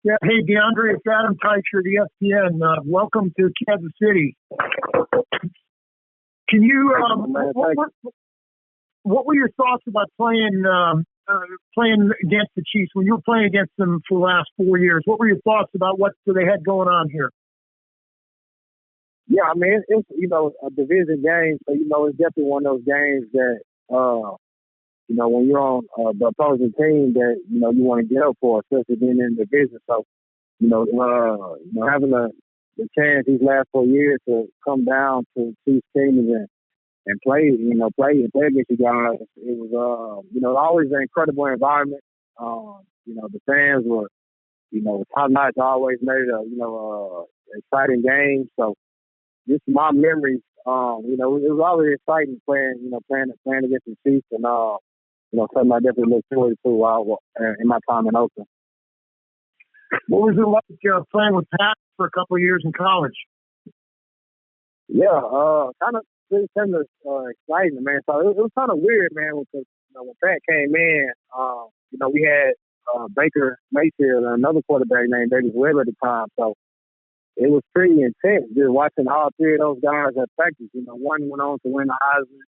Yeah. Hey, DeAndre, it's Adam Teicher, ESPN. Welcome to Kansas City. Can you what were your thoughts about playing against the Chiefs when you were playing against them for the last 4 years? What were your thoughts about what they had going on here? Yeah, I mean, it's a division game, so it's definitely one of those games that when you're on the opposing team that you want to get up for, especially being in the division. So having the chance these last 4 years to come down to Chiefs teams and play against you guys, it was always an incredible environment. The fans were top notch, always made it a exciting game. So just my memories, it was always exciting playing against the Chiefs, and something I definitely look forward to while in my time in Oakland. What was it like playing with Pat for a couple of years in college? Yeah, kind of exciting, man. So it was kind of weird, man, because when Pat came in, we had Baker Mayfield and another quarterback named Davis Webb at the time. So it was pretty intense just watching all three of those guys at practice. One went on to win the Heisman.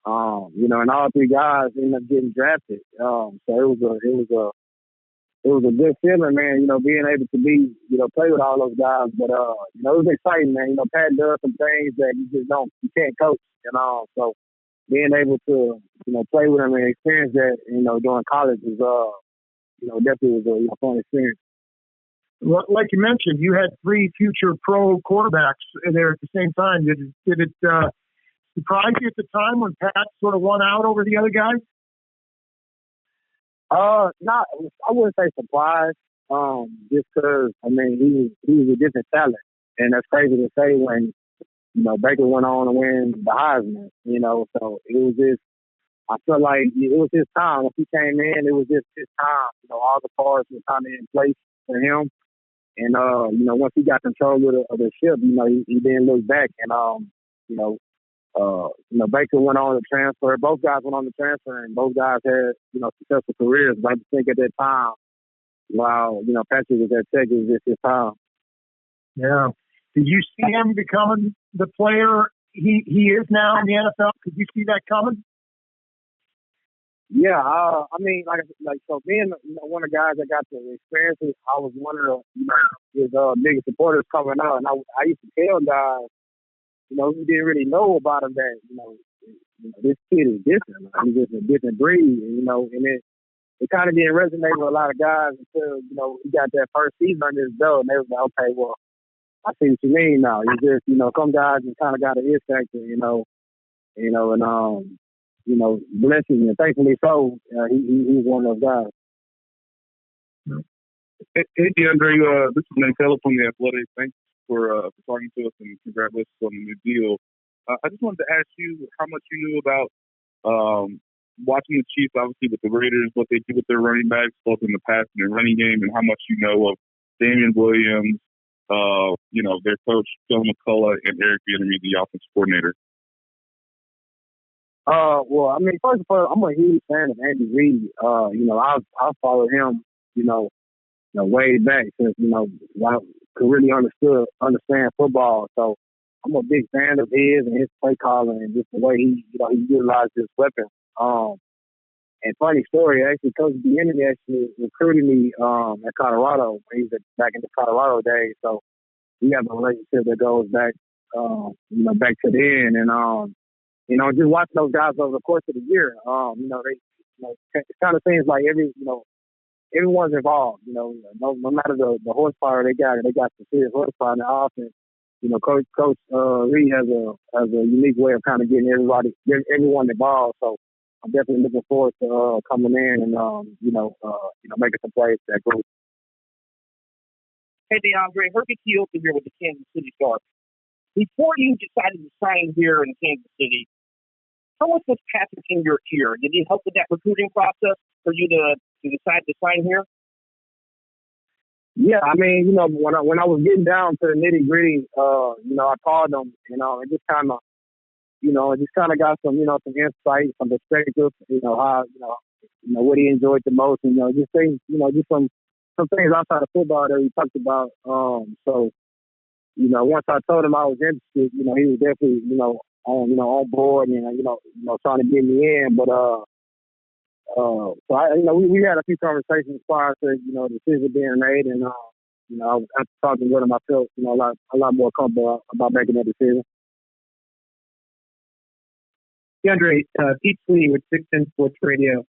And all three guys ended up getting drafted. So it was a good feeling, man. Being able to play with all those guys. But it was exciting, man. Pat does some things that you can't coach. So being able to play with him and experience that during college is definitely was a fun experience. Well, like you mentioned, you had three future pro quarterbacks there at the same time. Did it surprise you at the time when Pat sort of won out over the other guys? Not, I wouldn't say surprised. Just because he was a different talent, and that's crazy to say when Baker went on to win the Heisman. So it was just, I felt like it was his time. When he came in, it was just his time. All the cards were kind of in place for him. And, once he got control of the ship, he didn't look back. And, Baker went on to transfer. Both guys went on to transfer, and both guys had, successful careers. But I just think at that time, while, Patrick was at Tech, it was just his time. Yeah. Did you see him becoming the player he is now in the NFL? Could you see that coming? Yeah, so being one of the guys that got the experiences, I was one of his biggest supporters coming out, and I used to tell guys, who didn't really know about him that this kid is different. He's just a different breed, and it kind of didn't resonate with a lot of guys until he got that first season under his belt, and they was like, okay, well, I see what you mean now. It's just some guys just kind of got an it factor, blessing, and thankfully so, he's one of those guys. Hey, DeAndre, this is Nate Taylor from The Athletic. Thanks for talking to us, and congratulations on the new deal. I just wanted to ask you how much you knew about watching the Chiefs, obviously with the Raiders, what they do with their running backs, both in the pass and the running game, and how much you know of Damian Williams, their coach, Phil McCullough, and Eric Bieniemy, the offensive coordinator. Well, first of all, I'm a huge fan of Andy Reid. I've followed him, way back since, I could really understand football. So I'm a big fan of his and his play calling and just the way he utilized his weapon. And funny story, actually, Coach Bieniemy actually recruited me at Colorado when he was back in the Colorado days. So we have a relationship that goes back, back to then. And just watching those guys over the course of the year, it kind of seems like everyone's involved. No matter the horsepower they got some serious horsepower in the offense. Coach Reid has a unique way of kind of getting everyone involved. So I'm definitely looking forward to coming in and making some plays for that group. Hey, DeAndre, Herbie Keelton here with the Kansas City Stars. Before you decided to sign here in Kansas City, how much was Patrick in your ear? Did he help with that recruiting process for you to decide to sign here? Yeah, when I was getting down to the nitty gritty, I called him, and just kind of, got some, some insight, some perspective, how, what he enjoyed the most, and just things, just some some things outside of football that we talked about. So once I told him I was interested, he was definitely on board and trying to get me in. But so I we had a few conversations prior to the decision being made, and after talking with him, I felt a lot more comfortable about making that decision. DeAndre, Pete Sweeney with 610 Sports Radio.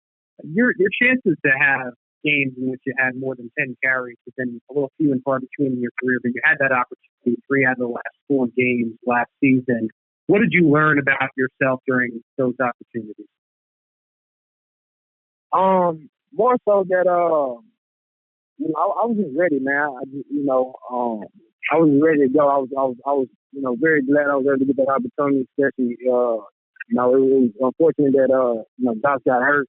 Your chances to have games in which you had more than 10 carries have been a little few and far between in your career, but you had that opportunity 3 out of the last 4 games last season. What did you learn about yourself during those opportunities? More so that I was just ready, man. I was ready to go. I was very glad I was able to get that opportunity, especially it was unfortunate that Josh got hurt,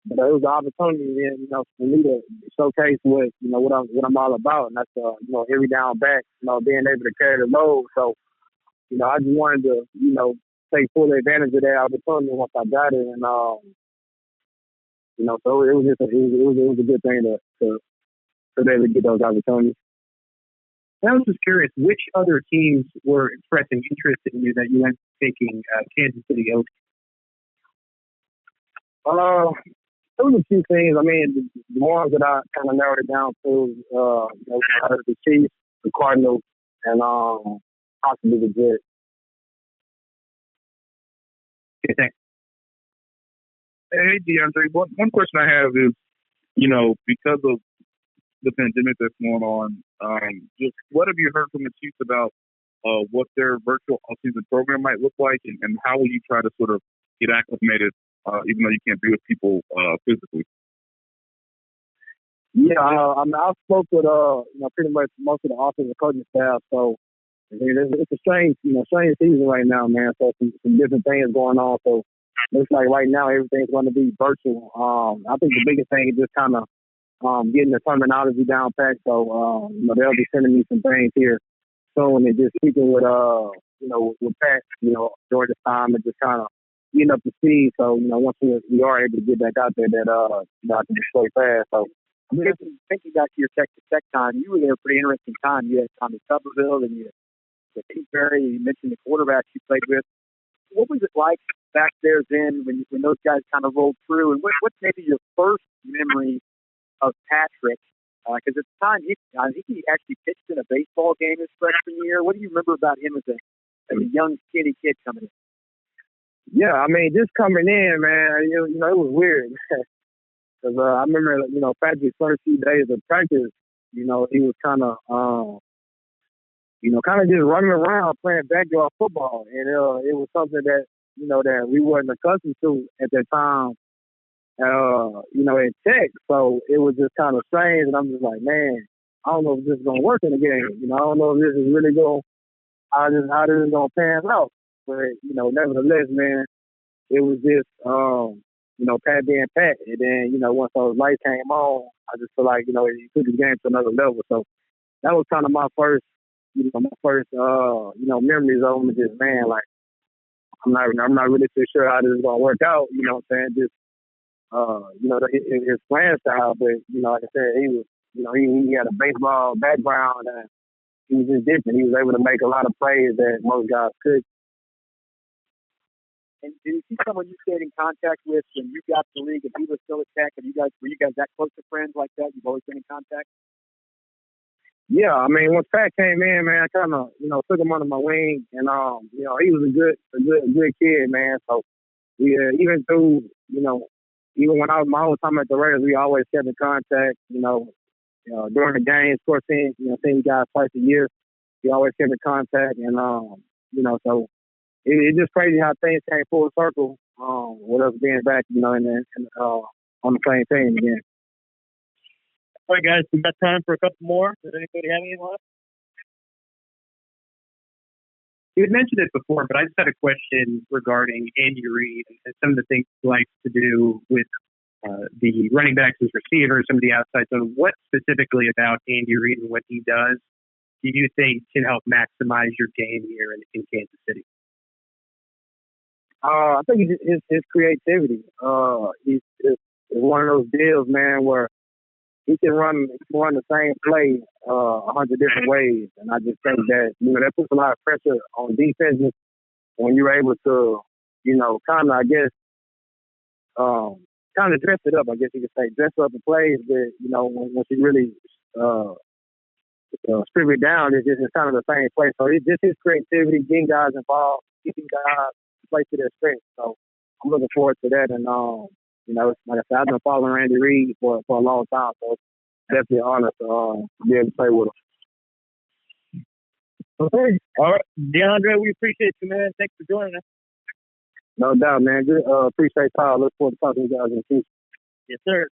but it was an opportunity for me to showcase what I'm all about, and that's every down back, being able to carry the load. So I just wanted to take full advantage of that opportunity once I got it, and so it was just it was a good thing to be able to get those opportunities. I was just curious, which other teams were expressing interest in you that you went taking Kansas City over? There was a few things. I mean, the ones that I kind of narrowed it down to, the Chiefs, the Cardinals, and possibly the Jets. Okay, thanks. Hey, DeAndre, one question I have is, because of the pandemic that's going on, just what have you heard from the Chiefs about what their virtual offseason program might look like, and how will you try to sort of get acclimated, even though you can't be with people physically? Yeah, I spoke with pretty much most of the offensive coaching staff. So it's a strange season right now, man. So some different things going on. So looks like right now everything's going to be virtual. I think the biggest thing is just kind of getting the terminology down pat. So they'll be sending me some things here soon, and just speaking with with Pat, during this time, and just kind of getting up to speed. So once we are able to get back out there, that I can just play fast. So thinking back to your Texas Tech time, you were there a pretty interesting time. You had Tommy Tuberville, and you had Pete Berry. You mentioned the quarterbacks you played with. What was it like back there then when those guys kind of rolled through? And what's maybe your first memory of Patrick? Because at the time, I think he actually pitched in a baseball game his freshman year. What do you remember about him as a young, skinny kid coming in? Yeah, I mean, just coming in, man, it was weird. Because I remember, Patrick's first few days of practice, he was kind of just running around playing backyard football. And it was something that, that we wasn't accustomed to at that time, in Tech. So it was just kind of strange. And I'm just like, man, I don't know if this is going to work in the game. I don't know if this is really how this is going to pan out. But, nevertheless, man, it was just, Pat being Pat. And then, once those lights came on, I just feel like, he took his game to another level. So that was kind of my first, memories of him. Just, man, like, I'm not really too sure how this is going to work out, what I'm saying? Just, his playing style. But, like I said, he was, he had a baseball background, and he was just different. He was able to make a lot of plays that most guys could. And did you see someone you stayed in contact with when you got to the league and he was still at Tech? Were you guys that close to friends like that? You've always been in contact? Yeah, I mean, once Pat came in, man, I kind of, took him under my wing, and he was a good kid, man. So we even through, even when I was my whole time at the Raiders, we always kept in contact. During the games, of course, seeing guys twice a year, we always kept in contact, and so. It's just crazy how things came full circle with us being back, on the same team again. All right, guys, we got time for a couple more. Does anybody have any left? You had mentioned it before, but I just had a question regarding Andy Reid and some of the things he likes to do with the running backs as receivers, some of the outside zone. What specifically about Andy Reid and what he does do you think can help maximize your game here in Kansas City? I think his creativity. It's one of those deals, man, where he can run the same play 100 different ways, and I just think that that puts a lot of pressure on defenses when you're able to kind of I guess kind of dress it up. I guess you could say dress up the plays, but when she really strip it down, it's just kind of the same play. So it's just his creativity, getting guys involved, keeping guys to play to their strengths. So I'm looking forward to that. And like I said, I've been following Randy Reid for a long time, so it's definitely an honor to be able to play with him. Okay. All right. DeAndre, we appreciate you, man. Thanks for joining us. No doubt, man. Good, appreciate y'all. Look forward to talking to you guys in the future. Yes, sir.